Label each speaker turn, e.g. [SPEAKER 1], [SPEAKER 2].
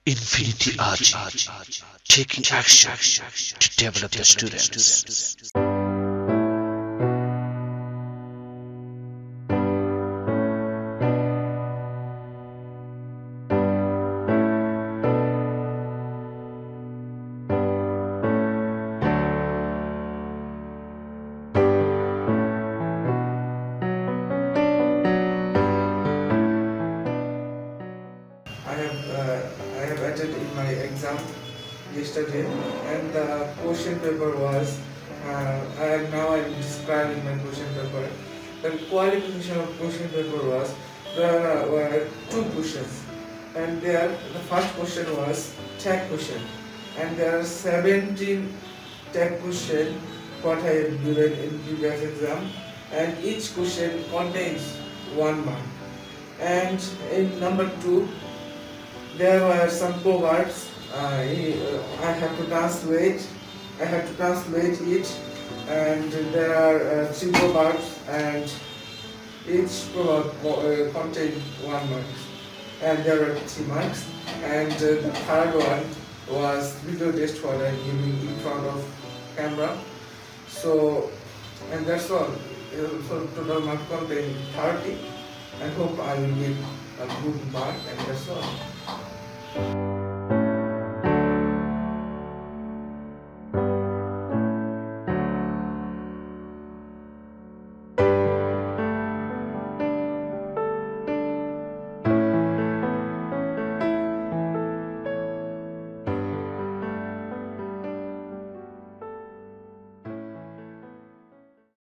[SPEAKER 1] Infinity RG, taking action to develop the students.
[SPEAKER 2] I have attended in my exam yesterday, and the question paper was I'm describing my question paper. The qualification of question paper was there were two questions, and there the first question was tag question, and there are 17 tag question what I have given in previous exam, and each question contains 1 mark. And in number 2 there were some proverbs. I have to translate. I have to translate it, and there are 3 proverbs, and each proverb contained 1 mark, and there were 3 marks. And the third one was video test what I'm giving in front of camera. So, and that's all. So total mark contained 30. I hope I will get a good mark, and that's all.